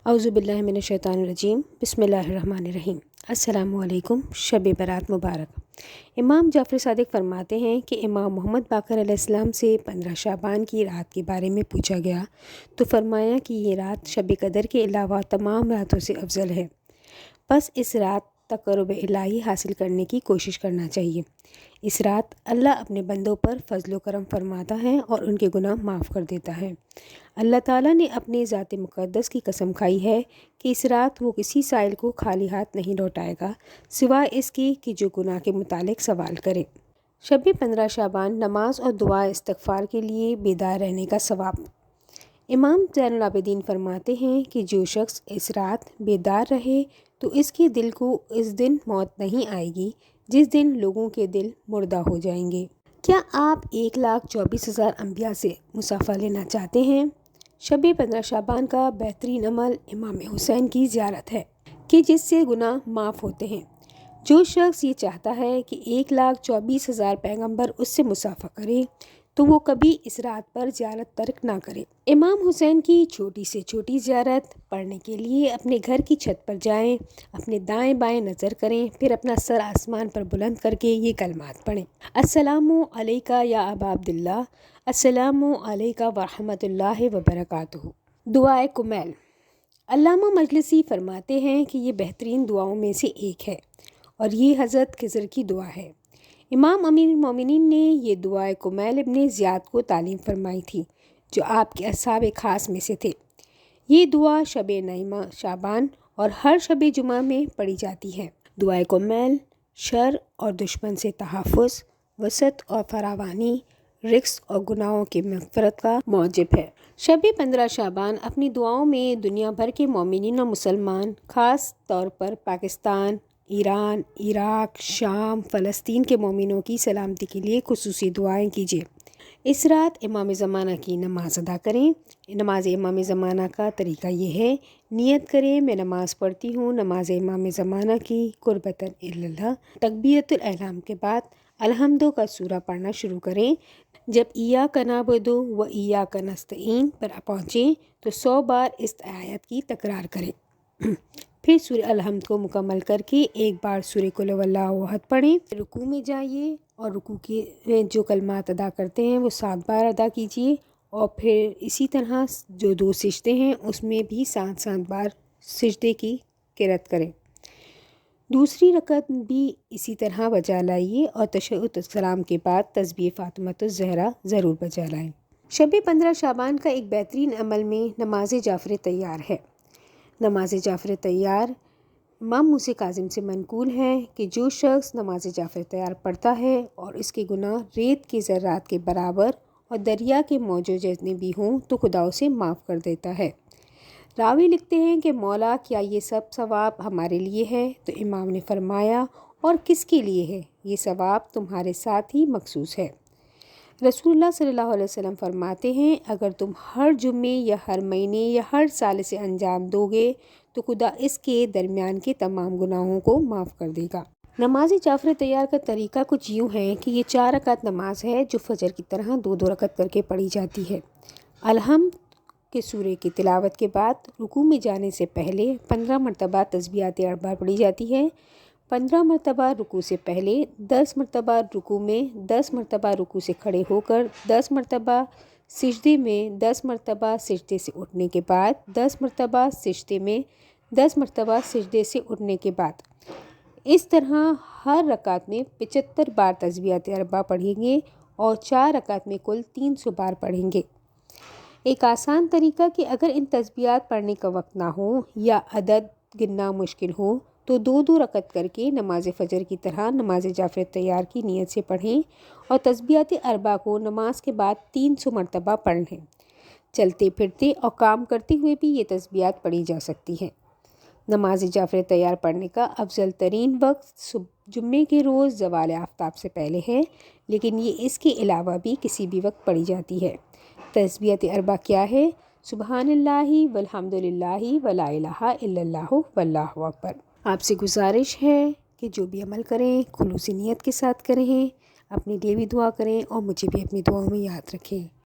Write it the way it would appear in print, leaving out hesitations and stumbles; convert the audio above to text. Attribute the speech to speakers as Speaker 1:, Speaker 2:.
Speaker 1: اعوذ باللہ من الشیطان الرجیم بسم اللہ الرحمن الرحیم۔ السلام علیکم، شب برات مبارک۔ امام جعفر صادق فرماتے ہیں کہ امام محمد باقر علیہ السلام سے 15 شعبان کی رات کے بارے میں پوچھا گیا تو فرمایا کہ یہ رات شب قدر کے علاوہ تمام راتوں سے افضل ہے، بس اس رات تقرب الہی حاصل کرنے کی کوشش کرنا چاہیے۔ اس رات اللہ اپنے بندوں پر فضل و کرم فرماتا ہے اور ان کے گناہ معاف کر دیتا ہے۔ اللہ تعالیٰ نے اپنے ذات مقدس کی قسم کھائی ہے کہ اس رات وہ کسی سائل کو خالی ہاتھ نہیں لوٹائے گا سوائے اس کی کہ جو گناہ کے متعلق سوال کرے۔ شب 15 شعبان نماز اور دعا استغفار کے لیے بیدار رہنے کا ثواب۔ امام زین العابدین فرماتے ہیں کہ جو شخص اس رات بیدار رہے تو اس کے دل کو اس دن موت نہیں آئے گی جس دن لوگوں کے دل مردہ ہو جائیں گے۔ کیا آپ 1,24,000 انبیاء سے مصافحہ لینا چاہتے ہیں؟ شب 15 شعبان کا بہترین عمل امام حسین کی زیارت ہے کہ جس سے گناہ معاف ہوتے ہیں۔ جو شخص یہ چاہتا ہے کہ 1,24,000 پیغمبر اس سے مصافحہ کرے تو وہ کبھی اس رات پر زیارت ترک نہ کرے۔ امام حسین کی چھوٹی سے چھوٹی زیارت پڑھنے کے لیے اپنے گھر کی چھت پر جائیں، اپنے دائیں بائیں نظر کریں، پھر اپنا سر آسمان پر بلند کر کے یہ کلمات پڑھیں: السلام علیکہ یا ابا عبداللہ، السلام علیکہ ورحمۃ اللہ وبرکاتہ۔ دعائے کمیل۔ علامہ مجلسی فرماتے ہیں کہ یہ بہترین دعاؤں میں سے ایک ہے اور یہ حضرت خضر کی دعا ہے۔ امام امیر المومنین نے یہ دعائے کمیل ابن زیاد کو تعلیم فرمائی تھی جو آپ کے اصحاب خاص میں سے تھے۔ یہ دعا شب نعیمہ شعبان اور ہر شب جمعہ میں پڑھی جاتی ہے۔ دعائے کمیل شر اور دشمن سے تحفظ، وسعت اور فراوانی، رزق اور گناہوں کی مغفرت کا موجب ہے۔ شب 15 شعبان اپنی دعاؤں میں دنیا بھر کے مومنین اور مسلمان، خاص طور پر پاکستان، ایران، عراق، شام، فلسطین کے مومنوں کی سلامتی کے لیے خصوصی دعائیں کیجیے۔ اس رات امام زمانہ کی نماز ادا کریں۔ نماز امام زمانہ کا طریقہ یہ ہے: نیت کریں میں نماز پڑھتی ہوں نماز امام زمانہ کی قربتاً اللہ۔ تکبیرۃ الاحرام کے بعد الحمد کا سورہ پڑھنا شروع کریں۔ جب ایاک نعبد و ایاک نستعین پر پہنچیں تو 100 بار اس آیت کی تکرار کریں۔ پھر سورہ الحمد کو مکمل کر کے ایک بار سورہ قل هو اللہ احد پڑھیں۔ رکوع میں جائیے اور رکوع کے جو کلمات ادا کرتے ہیں وہ 7 بار ادا کیجیے اور پھر اسی طرح جو 2 سجدے ہیں اس میں بھی 7 بار سجدے کی قرأت کریں۔ دوسری رکعت بھی اسی طرح بجا لائیے اور تشہد السلام کے بعد تسبیح فاطمۃ الزہرا ضرور بجا لائیں۔ شب 15 شعبان کا ایک بہترین عمل میں نماز جعفر تیار ہے۔ نماز جعفر تیار امام موسیٰ کاظم سے منقول ہے کہ جو شخص نماز جعفر تیار پڑھتا ہے اور اس کے گناہ ریت کے ذرات کے برابر اور دریا کے موجوں جتنے بھی ہوں تو خدا اسے معاف کر دیتا ہے۔ راوی لکھتے ہیں کہ مولا کیا یہ سب ثواب ہمارے لیے ہے؟ تو امام نے فرمایا اور کس کے لیے ہے؟ یہ ثواب تمہارے ساتھ ہی مخصوص ہے۔ رسول اللہ صلی اللہ علیہ وسلم فرماتے ہیں اگر تم ہر جمعے یا ہر مہینے یا ہر سال سے انجام دو گے تو خدا اس کے درمیان کے تمام گناہوں کو معاف کر دے گا۔ نماز جعفر تیار کا طریقہ کچھ یوں ہے کہ یہ 4 رکعت نماز ہے جو فجر کی طرح 2 رکعت کر کے پڑھی جاتی ہے۔ الحمد کے سورے کی تلاوت کے بعد رکوع میں جانے سے پہلے 15 مرتبہ تسبیحات اربع پڑھی جاتی ہے۔ 15 مرتبہ رکوع سے پہلے، 10 مرتبہ رکوع میں، 10 مرتبہ رکوع سے کھڑے ہو کر، 10 مرتبہ سجدے میں، 10 مرتبہ سجدے سے اٹھنے کے بعد، 10 مرتبہ سجدے میں، 10 مرتبہ سجدے سے اٹھنے کے بعد۔ اس طرح ہر رکعت میں 75 بار تسبیحات اربع پڑھیں گے اور 4 رکعت میں کل 300 بار پڑھیں گے۔ ایک آسان طریقہ کہ اگر ان تسبیحات پڑھنے کا وقت نہ ہو یا عدد گننا مشکل ہو تو 2 رکعت کر کے نماز فجر کی طرح نماز جعفر تیار کی نیت سے پڑھیں اور تسبیحات اربع کو نماز کے بعد 300 مرتبہ پڑھ لیں۔ چلتے پھرتے اور کام کرتے ہوئے بھی یہ تسبیحات پڑھی جا سکتی ہیں۔ نماز جعفر تیار پڑھنے کا افضل ترین وقت جمعے کے روز زوال آفتاب سے پہلے ہے، لیکن یہ اس کے علاوہ بھی کسی بھی وقت پڑھی جاتی ہے۔ تسبیحات اربع کیا ہے؟ سبحان اللہ والحمد للہ ولا الہ الا اللہ واللہ اکبر۔ آپ سے گزارش ہے کہ جو بھی عمل کریں خلوص نیت کے ساتھ کریں، اپنے لیے بھی دعا کریں اور مجھے بھی اپنی دعاؤں میں یاد رکھیں۔